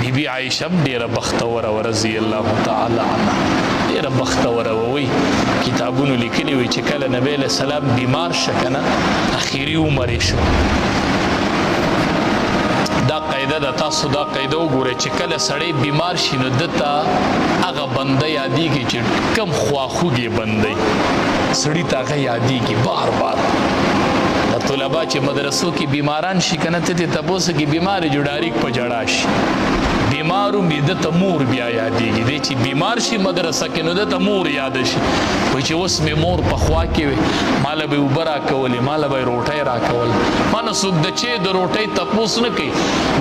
بیبي عایشه ډیره بختوره رضی الله تعالی عنها ډیره بختوره وي کتابونو لیکلي وي چې کله نبی علیہ السلام بیمار شه کنه اخیری عمر شو دا قاعده د تاسو دا قاعده وګورئ چې کله سړی بیمار شي نو دته هغه بنده یادېږي چې کم خواخوږي بندی سړی ته هغه یادېږي بار بار د طلبا چې مدرسو کې بیماران شي کنه ته تاسو کې بیمار جوړاریک په جړا شي بیمارو می د مور بیا یادېږي دی چې بیمار شي مدرسه کې نو د مور یاد شي وای چې اوس می مور په خوا کې وي مال به اوبه راکولې مال به روټۍ راکول مانه څوک د چې د روټۍ تپوس نه کوي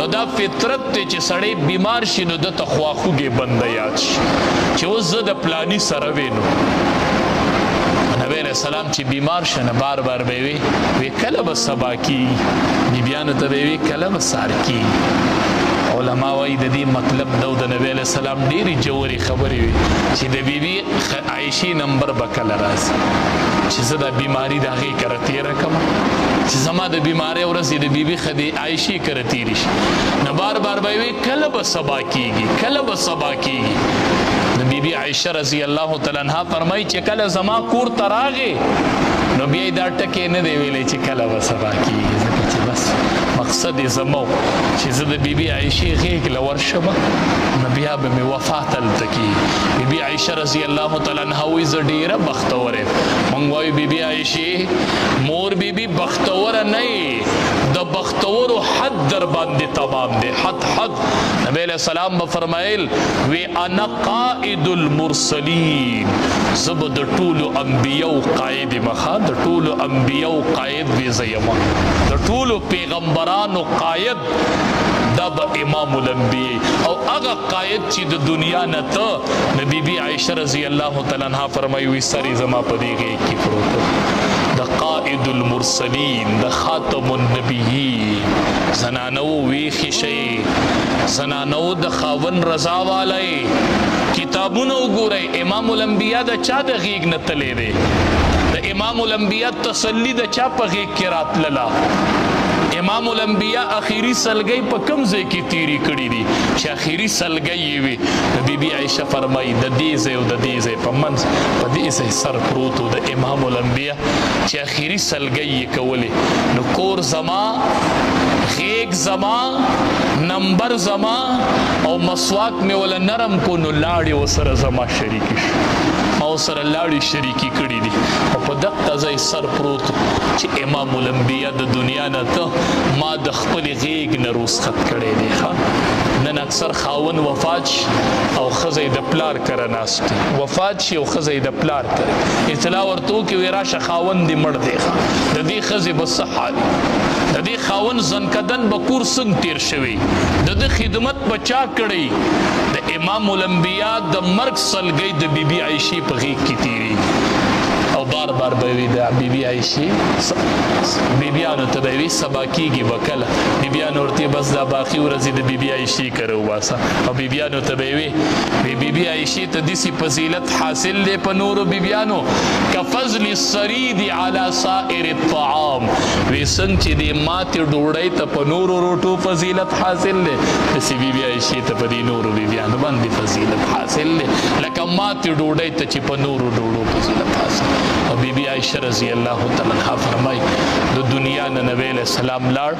نو دا فطرت دی چې سړی بیمار شي نو د خواخوږي بنده یاد شي چې اوس زه د پلانی سره وینو نبی علیہ السلام چې بیمار شنه بار بار به وی کله به سبا کیږي بیبیانو ته به وی کله به سار کیږي علما وايي د دې مطلب د نبی علیہ السلام ډېری جوړي خبرې وي چې د بیبي عائشې نمبر بکله راځي چې زه د بیماری د هغې کره تېره کړم چې زما د بیماری ورځې د بیبي خدي عائشې کره تېرې شي نو بار بار به وي کله به سبا کیږي کله به سبا کیږي نو بیبي عائشه رضی الله تعالی عنها فرمایي چې کله زما کور ته راغې نو بیا دا ټکې نه دی ویلی چې کله به سبا کیږي ځکه چې بس مقصد یې زما چې زه د بیبي عایشې غېږ له ورشم نو بیا به مې وفات هلته کېږي بیبي عایشه رضی الله تعالی عنها وایي زه ډېره بختوره یم موږ وایو بیبي عایشې مور بیبي بختوره نه یې د بختورو حد در باندې تمام دی حد نبی علیہ السلام به فرمایل وی انا قائد المرسلین زه به د ټولو انبیاو قائد مخه د ټولو انبیاو قائد وي زه یم د ټولو پیغمبرانو قائد دا به امام الانبیاء او هغه قائد چې د دنیا نه ته نو بیبي عایشه رضی الله تعالی عنها فرمایي وي سر یې زما په دې غېږ کې پروت د قائد المرسلین د خاتم النبیین زنانو ویښې شئ زنانو د خاوند رضا والی کتابونه وګورئ امام الانبیاء د چا د غېږ نه تللی دی د امام الانبیاء تسلی د چا په غېږ کې راتلله امام الانبیاء اخیری سلګۍ په کوم ځای کې تیری کړي دي چې اخیری سلګۍ یې وي د بیبي عایشه فرمایي د دې ځای او د دې ځای په منځ په دې ځای سر پروت و د امام الانبیاء چې اخیری سلګۍ یې کولې نو کور زما غېږ زما نمبر زما او مسواک مې ولا نرم کو نو لاړې ورسره زما شریکې شو ما ورسره لاړې شریکې کړي دي او په دقه ځای سر پروت چې امام الانبیاء د دنیا نه ته ما د خپلې غېږ نه رخصت کړی دی ښه نن اکثر خاون وفات شي او ښځه د پلار کره ناست وفات شي او ښځه د پلار کره اطلاع ورته وکړي وایي راشه خاوند دې مړ دی ښه د دې ښځې به څه حال د دې خاوند زنکدن به کور څنګه تیر شوی د ده خدمت به چا کړی د امام الانبیاء د مرګ سلګۍ د بیبي عایشې په غېږ کې تیریږي او بار بار به وي د بیبي عایشې بیبیانو ته به وي سبا کېږي به کله بیبیانو ورته بس دا باقي ورځې د بیبي عایشې کره وباسه او بیبیانو ته به وي بیبي عایشې ته داسې فضیلت حاصل دی په نورو بیبیانو کفضل السرید علی سائر الطعام وی څنګه چې د ماتې ډوډۍ ته په نورو روټو فضیلت حاصل دی داسې بیبي عایشې ته په دې نورو بیبیانو باندې فضیلت حاصل دی لکه ماتې ډوډۍ ته چې په نورو ډوډو فضیلت حاصل او بیبي عایشه رضی الله تعالی عنها فرمایي د دنیا نه نبی علیہ السلام لاړ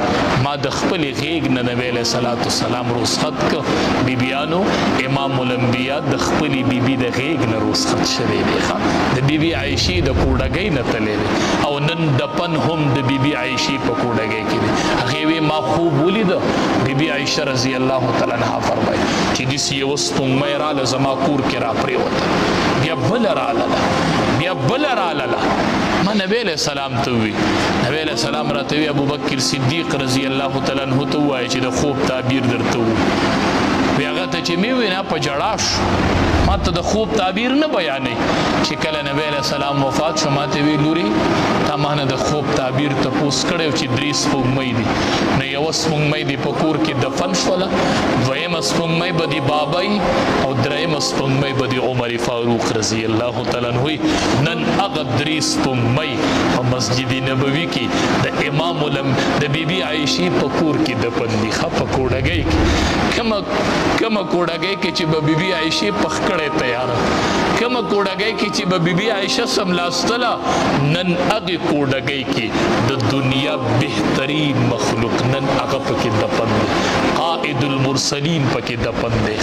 ما د خپلې غېږ نه نبی علیہ الصلوۃ والسلام رخصت کړ بیبیانو امام الانبیاء د خپلې بیبي د غېږ نه رخصت شوی دی ښه د بیبي عایشې د کوډګۍ نه تللی دی او نن دفن هم د بیبي عایشې په کوډګۍ کې دی هغې وی ما خوب ولیده بیبي عایشه رضی الله تعالی عنها فرمایي چې داسې یوه سپوږمۍ راله زما کور کې راپرېوته بیا بله راله بیا بله راله ما نبی علیہ السلام ته وی نبی علیہ السلام راته وی ابوبکر صدیق رضی الله تعالی عنہ ته وایي چې د خوب تعبیر درته وی هغه ته چې مې وینا په جړا شو ما ته د خوب تعبیر نه بیانې چې کله نبی علیہ السلام وفات شو ما ته وی لوري تا مانه د خوب تعبیر تپوس کړی چې 3 سپوږمۍ دي نه یوه سپوږمۍ دي په کور کې دفن شوله دویمه سپوږمۍ به د بابای او درېیمه سپوږمۍ به د عمر فاروق رضی الله تعالی عنہ. نن هغه درې سپوږمۍ په مسجد نبوي کې د امام د بیبي عائشې په کور کې دفن دي. ښه په کوډګۍ کې کومه کوډګۍ کې چې به بیبي عائشې پخ کړی تیاره، کومه کوډګۍ کې چې به بیبي عائشه سملاستله، نن هغې کوډګۍ کې د دنیا بهترین مخلوق نن هغه پکې دفن دی. قائد المرسلین پکې دفن دی.